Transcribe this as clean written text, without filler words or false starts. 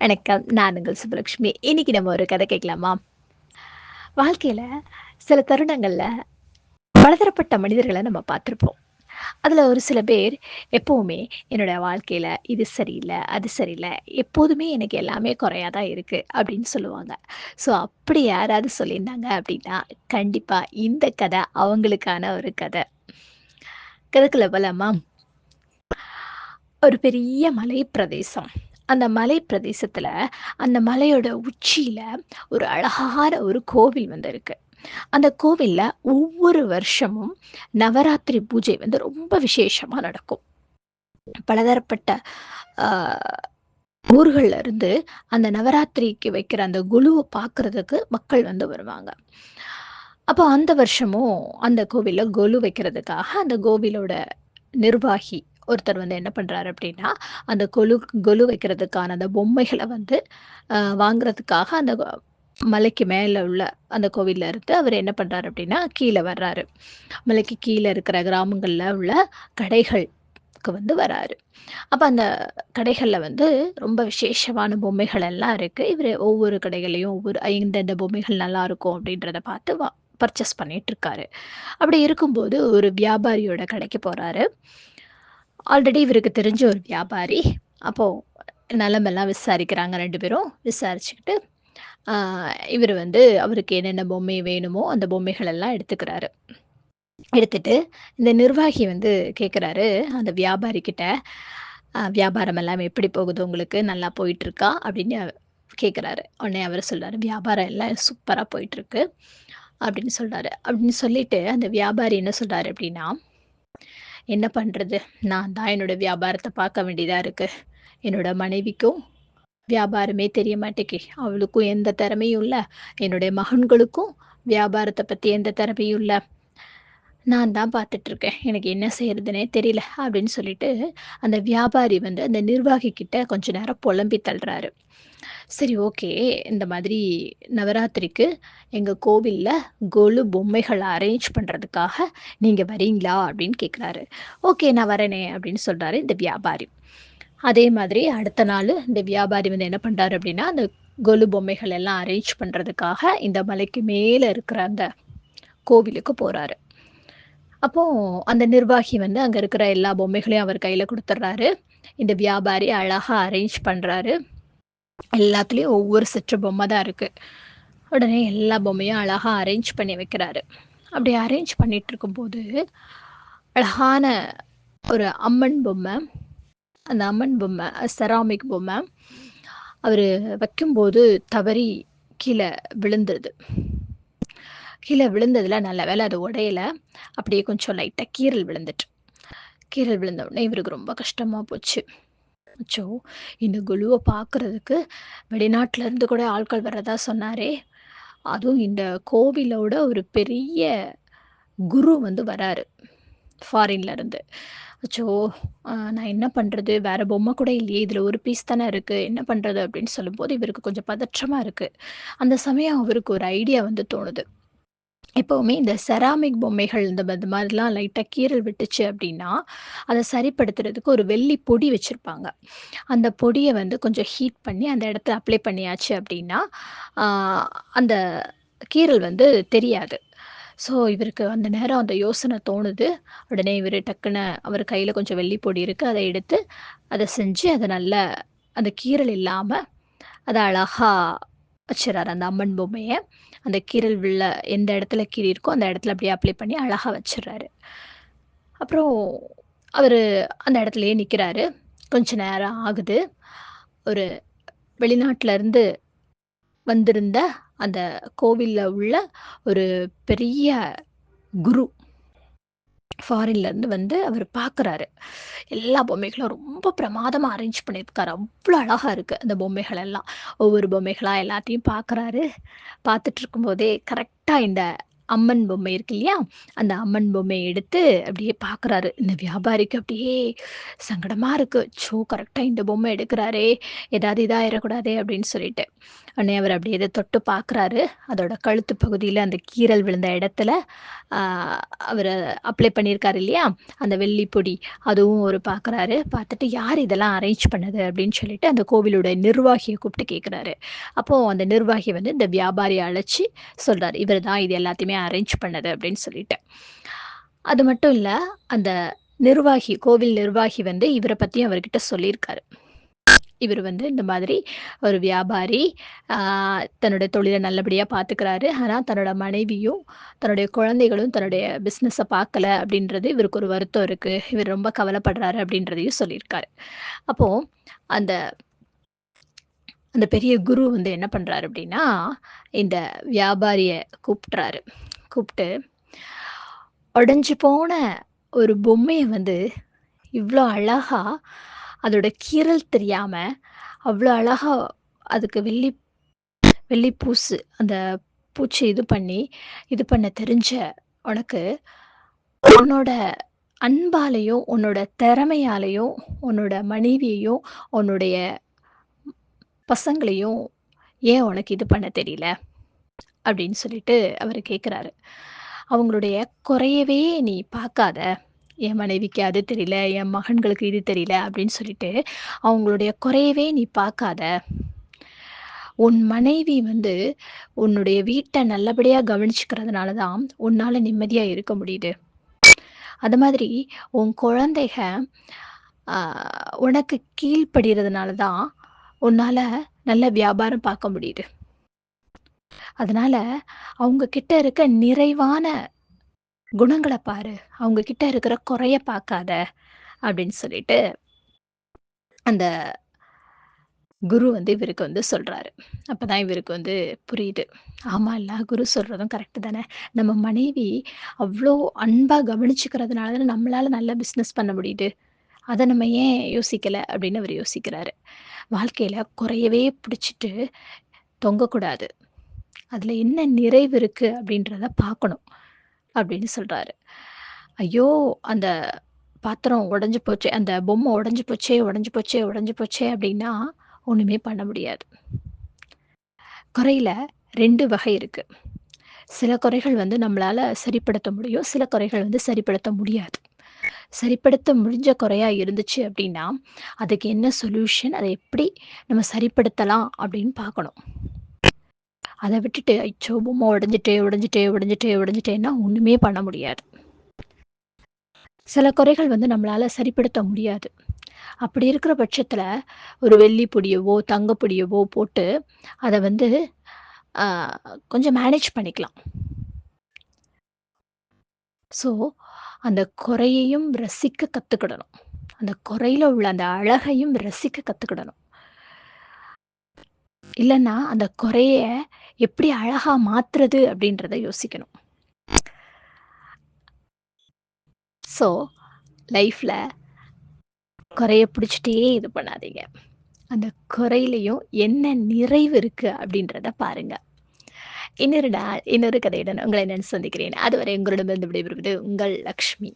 வணக்கம். நான் உங்கள் சுப்புலட்சுமி. இன்னைக்கு நம்ம ஒரு கதை கேட்கலாமா? வாழ்க்கையில சில தருணங்கள்ல பலதரப்பட்ட மனிதர்கள நம்ம பார்த்திருப்போம். அதுல ஒரு சில பேர் எப்பவுமே என்னோட வாழ்க்கையில இது சரியில்ல, அது சரியில்ல. எப்போதுமே எனக்கு எல்லாமே குறையா தான் இருக்கு அப்படின்னு சொல்லுவாங்க. ஸோ அப்படி யாராவது சொல்லியிருந்தாங்க அப்படின்னா, கண்டிப்பா இந்த கதை அவங்களுக்கான ஒரு கதை. கதைக்குள்ள போலாமா? ஒரு பெரிய மலை பிரதேசம். அந்த மலை பிரதேசத்துல, அந்த மலையோட உச்சியில ஒரு அழகான ஒரு கோவில் வந்து இருக்கு. அந்த கோவில்ல ஒவ்வொரு வருஷமும் நவராத்திரி பூஜை வந்து ரொம்ப விசேஷமா நடக்கும். பலதரப்பட்ட அ ஊர்கள்ல இருந்து அந்த நவராத்திரிக்கு வைக்கிற அந்த கொலுவ பார்க்கறதுக்கு மக்கள் வந்து வருவாங்க. அப்போ அந்த வருஷமும் அந்த கோவில்ல கொலு வைக்கிறதுக்காக அந்த கோவிலோட நிர்வாகி ஒருத்தர் வந்து என்ன பண்றாரு அப்படின்னா, அந்த கொலு வைக்கிறதுக்கான அந்த பொம்மைகள வந்து வாங்குறதுக்காக அந்த மலைக்கு மேல உள்ள அந்த கோவில்ல இருந்து அவரு என்ன பண்றாரு அப்படின்னா, கீழ வர்றாரு. மலைக்கு கீழ இருக்கிற கிராமங்கள்ல உள்ள கடைகளுக்கு வந்து வராரு. அப்ப அந்த கடைகள்ல வந்து ரொம்ப விசேஷமான பொம்மைகள் எல்லாம் இருக்கு. இவரு ஒவ்வொரு கடைகள்லயும் எந்தெந்த பொம்மைகள் நல்லாருக்கும் அப்படின்றத பார்த்து பர்ச்சேஸ் பண்ணிட்டுருக்காரு. அப்படி இருக்கும்போது ஒரு வியாபாரியோட கடைக்கு போறாரு. ஆல்ரெடி இவருக்கு தெரிஞ்ச ஒரு வியாபாரி. அப்போ நலமெல்லாம் விசாரிக்கிறாங்க 2 பேரும். விசாரிச்சுக்கிட்டு, ஆ இவரு வந்து அவருக்கு என்னென்ன பொம்மை வேணுமோ, அந்த பொம்மைகள் எல்லாம் எடுத்துக்கிறாரு. எடுத்துட்டு இந்த நிர்வாகி வந்து கேட்குறாரு, அந்த வியாபாரி கிட்ட, "வியாபாரம் எல்லாம் எப்படி போகுது உங்களுக்கு? நல்லா போயிட்டுருக்கா?" அப்படின்னு கேட்குறாரு. உடனே அவரு சொல்றாரு, "வியாபாரம் எல்லாம் சூப்பரா போயிட்டுருக்கு." அப்படின்னு சொல்றாரு. அப்படின்னு சொல்லிட்டு அந்த வியாபாரி என்ன சொல்றாரு அப்படின்னா, "என்ன பண்றது? நான் தான் என்னோட வியாபாரத்த பார்க்க வேண்டியதா இருக்கு. என்னோட மனைவிக்கும் வியாபாரமே தெரிய மாட்டேக்கி. அவளுக்கும் எந்த திறமையும் இல்ல. என்னுடைய மகன்களுக்கும் வியாபாரத்த பத்தி எந்த திறமையும் இல்ல. நான் தான் பார்த்துட்டுருக்கேன். எனக்கு என்ன செய்றதுன்னே தெரியல." அப்படின்னு சொல்லிட்டு, அந்த வியாபாரி வந்து அந்த நிர்வாகி கிட்ட கொஞ்ச நேரம் புலம்பி தள்ளுறாரு. சரி ஓகே. இந்த மாதிரி நவராத்திரிக்கு எங்க கோவில்ல கொலு பொம்மைகள அரேஞ்ச் பண்றதுக்காக நீங்க வரீங்களா? அப்படின்னு கேட்குறாரு. ஓகே நான் வரேனே அப்படின்னு சொல்றாரு இந்த வியாபாரி. அதே மாதிரி அடுத்த நாளு இந்த வியாபாரி வந்து என்ன பண்றாரு அப்படின்னா, அந்த கொலு பொம்மைகள் எல்லாம் அரேஞ்ச் பண்றதுக்காக இந்த மலைக்கு மேல இருக்கிற அந்த கோவிலுக்கு போறாரு. அப்போ அந்த நிர்வாகி வந்து அங்க இருக்கிற எல்லா பொம்மைகளையும் அவர் கையில குடுத்துடுறாரு. இந்த வியாபாரி அழகா அரேஞ்ச் பண்றாரு. எல்லாத்துலயும் ஒவ்வொரு செட்டு பொம்மை தான் இருக்கு. உடனே எல்லா பொம்மையும் அழகா அரேஞ்ச் பண்ணி வைக்கிறாரு. அப்படி அரேஞ்ச் பண்ணிட்டு இருக்கும்போது, அழகான ஒரு அம்மன் பொம்மை, அந்த அம்மன் பொம்மை செராமிக் பொம்மை, அவரு வைக்கும்போது தவறி கீழ விழுந்துருது. கீழ விழுந்ததுல நல்ல வேளை அது உடையல. அப்படியே கொஞ்சம் லைட்டா கீறல் விழுந்துட்டு. கீறல் விழுந்த உடனே இவருக்கு ரொம்ப கஷ்டமா போச்சு. அச்சோ! இந்த குழுவ பார்க்கறதுக்கு வெளிநாட்டுல இருந்து கூட ஆட்கள் வர்றதா சொன்னாரே! அதுவும் இந்த கோவிலோட ஒரு பெரிய குரு வந்து வராரு. ஃபாரின்ல இருந்து. அச்சோ! நான் என்ன பண்றது? வேற பொம்மை கூட இல்லையே! இதுல ஒரு பீஸ் தானே இருக்கு. என்ன பண்றது? அப்படின்னு சொல்லும்போது இவருக்கு கொஞ்சம் பதற்றமா இருக்கு. அந்த சமயம் அவருக்கு ஒரு ஐடியா வந்து தோணுது. எப்பவுமே இந்த செராமிக் பொம்மைகள் இந்த மாதிரிலாம் லைட்டா கீறல் விட்டுச்சு அப்படின்னா, அத சரிப்படுத்துறதுக்கு ஒரு வெள்ளி பொடி வச்சிருப்பாங்க. அந்த பொடிய வந்து கொஞ்சம் ஹீட் பண்ணி அந்த இடத்துல அப்ளை பண்ணியாச்சு அப்படின்னா, ஆ அந்த கீறல் வந்து தெரியாது. ஸோ, இவருக்கு அந்த நேரம் அந்த யோசனை தோணுது. உடனே இவரு டக்குனு அவர் கையில கொஞ்சம் வெள்ளி பொடி இருக்கு. அத எடுத்து, அத செஞ்சு அத நல்லா அந்த கீறல் இல்லாம, அத அழகா வச்சுர்றாரு அந்த அம்மன் பொம்மைய. அந்த கீறல் எந்த இடத்துல கீறியிருக்கோ, அந்த இடத்துல அப்படியே அப்ளை பண்ணி அழகா வச்சுர்றாரு. அப்புறம் அவரு அந்த இடத்துலயே நிக்கிறாரு. கொஞ்ச நேரம் ஆகுது. ஒரு வெளிநாட்டுல இருந்து வந்திருந்த அந்த கோவில்ல உள்ள ஒரு பெரிய குரு ஃபாரின்ல இருந்து வந்து அவரு பார்க்குறாரு. எல்லா பொம்மைகளும் ரொம்ப பிரமாதமா அரேஞ்ச் பண்ணியிருக்காரு. அவ்ளோ அழகா இருக்கு அந்த பொம்மைகள் எல்லாம். ஒவ்வொரு பொம்மைகளா எல்லாத்தையும் பார்க்குறாரு. பார்த்துட்டு இருக்கும்போதே கரெக்ட்டா இந்த அம்மன் பொம்மை இருக்கு இல்லையா? அந்த அம்மன் பொம்மைய எடுத்து அப்படியே பார்க்குறாரு. இந்த வியாபாரிக்கு அப்படியே சங்கடமா இருக்கு. "அச்சோ! கரெக்ட்டா இந்த பொம்மை எடுக்குறாரே! ஏதாவது இதாயிறக்கூடாதே!" அப்படின்னு சொல்லிட்டு. உடனே அவர் அப்படியே இத தொட்டு பார்க்குறாரு. அதோட கழுத்து பகுதியில அந்த கீறல் விழுந்த இடத்துல, ஆ அவரு அப்ளை பண்ணியிருக்காரு இல்லையா? அந்த வெள்ளி பொடி, அதுவும் அவரு பார்க்குறாரு. பார்த்துட்டு, "யார் இதெல்லாம் அரேஞ்ச் பண்ணது?" அப்படின்னு சொல்லிட்டு அந்த கோவிலோட நிர்வாகிய கூப்பிட்டு கேட்குறாரு. அப்போ அந்த நிர்வாகி வந்து இந்த வியாபாரிய அழைச்சு சொல்றாரு. "இவரு தான் இது எல்லாத்தையுமே அரேஞ்ச் பண்ணது" அப்படின்னு சொல்லிட்டு. அது மட்டும் இல்ல, அந்த நிர்வாகி, கோவில் நிர்வாகி வந்து இவர பத்தியும் அவர்கிட்ட சொல்லியிருக்காரு. இவரு வந்து இந்த மாதிரி ஒரு வியாபாரி, ஆ தன்னோட தொழில நல்லபடியா பார்த்துக்கிறாரு. ஆனா, தன்னோட மனைவியும், தன்னுடைய குழந்தைகளும் தன்னுடைய பிசினஸ பார்க்கல அப்படின்றது இவருக்கு ஒரு வருத்தம் இருக்கு. இவர் ரொம்ப கவலைப்படுறாரு அப்படின்றதையும் சொல்லியிருக்காரு. அப்போ அந்த அந்த பெரிய குரு வந்து என்ன பண்றாரு அப்படின்னா, இந்த வியாபாரிய கூப்ட்றாரு. கூப்ட்டு, "உடைஞ்சு போன ஒரு பொம்மைய வந்து இவ்ளோ அழகா, அதோட கீறல் தெரியாம, அவ்ளோ அழகா அதுக்கு வெள்ளி பூசு அந்த பூச்சு இது பண்ண தெரிஞ்ச உனக்கு, உன்னோட அன்பாலயும், உன்னோட திறமையாலயும், உன்னோட மனைவியையும், உன்னுடைய பசங்களையும் ஏன் உனக்கு இது பண்ண தெரியல?" அப்படின்னு சொல்லிட்டு அவரு கேட்குறாரு. "அவங்களுடைய குறையவே நீ பார்க்காத. என் மனைவிக்கு அது தெரியல, என் மகன்களுக்கு இது தெரியல அப்படின்னு சொல்லிட்டு, அவங்களுடைய குறையவே நீ பார்க்காத. உன் மனைவி வந்து உன்னுடைய வீட்ட நல்லபடியா கவனிச்சுக்கிறதுனால தான் உன்னால நிம்மதியா இருக்க முடியுது. அது மாதிரி உன் குழந்தைக அ உனக்கு கீழ்ப்படிறதுனால தான் உன்னால நல்ல வியாபாரம் பார்க்க முடியுது. அதனால அவங்க கிட்ட இருக்க நிறைவான குணங்கள பாரு. அவங்க கிட்ட இருக்கிற குறைய பார்க்காத." அப்படின்னு சொல்லிட்டு அந்த குரு வந்து இவருக்கு வந்து சொல்றாரு. அப்பதான் இவருக்கு வந்து புரியுது. ஆமால்ல, குரு சொல்றதும் கரெக்ட் தானே. நம்ம மனைவி அவ்ளோ அன்பா கவனிச்சுக்கிறதுனால தானே நம்மளால நல்லா பிசினஸ் பண்ண முடியுது. அத நம்ம ஏன் யோசிக்கல அப்படின்னு அவரு யோசிக்கிறாரு. வாழ்க்கையில குறையவே பிடிச்சுட்டு தொங்கக்கூடாது. அதுல என்ன நிறைவு இருக்கு அப்படின்றத பார்க்கணும் அப்படின்னு சொல்றாரு. ஐயோ! அந்த பாத்திரம் உடைஞ்சு போச்சே, அந்த பொம்மை உடைஞ்சு போச்சே, உடைஞ்சு போச்சே, உடைஞ்சு போச்சே அப்படின்னா ஒண்ணுமே பண்ண முடியாது. குறையில 2 வகை இருக்கு. சில குறைகள் வந்து நம்மளால சரிப்படுத்த முடியும். சில குறைகள் வந்து சரிப்படுத்த முடியாது. சரிப்படுத்த முடிஞ்ச குறையா இருந்துச்சு அப்படின்னா, அதுக்கு என்ன சொல்யூஷன்? அத எப்படி நம்ம சரிப்படுத்தலாம் அப்படின்னு பார்க்கணும். அத விட்டுட்டு, "அச்சோ! பொம்மை உடைஞ்சுட்டே, உடைஞ்சுட்டே, உடைஞ்சுட்டே, உடைஞ்சுட்டேன்னா" ஒண்ணுமே பண்ண முடியாது. சில குறைகள் வந்து நம்மளால சரிப்படுத்த முடியாது. அப்படி இருக்கிற பட்சத்தில, ஒரு வெள்ளி பொடியவோ, தங்க பொடியவோ போட்டு, அத வந்து அ கொஞ்சம் மேனேஜ் பண்ணிக்கலாம். ஸோ, அந்த குறையையும் ரசிக்க கத்துக்கிடணும். அந்த குறையில உள்ள அந்த அழகையும் ரசிக்க கத்துக்கிடணும். இல்லன்னா, அந்த குறைய எப்படி அழகா மாத்துறது அப்படின்றத யோசிக்கணும். ஸோ, லைஃப்ல குறைய பிடிச்சுட்டே இது பண்ணாதீங்க. அந்த குறையிலயும் என்ன நிறைவு இருக்கு அப்படின்றத பாருங்க. இன்னொரு நாள், இன்னொரு கதையுடன் உங்களை நான் சந்திக்கிறேன். அதுவரை உங்களிடமிருந்து விடைபெறுவது உங்கள் லக்ஷ்மி.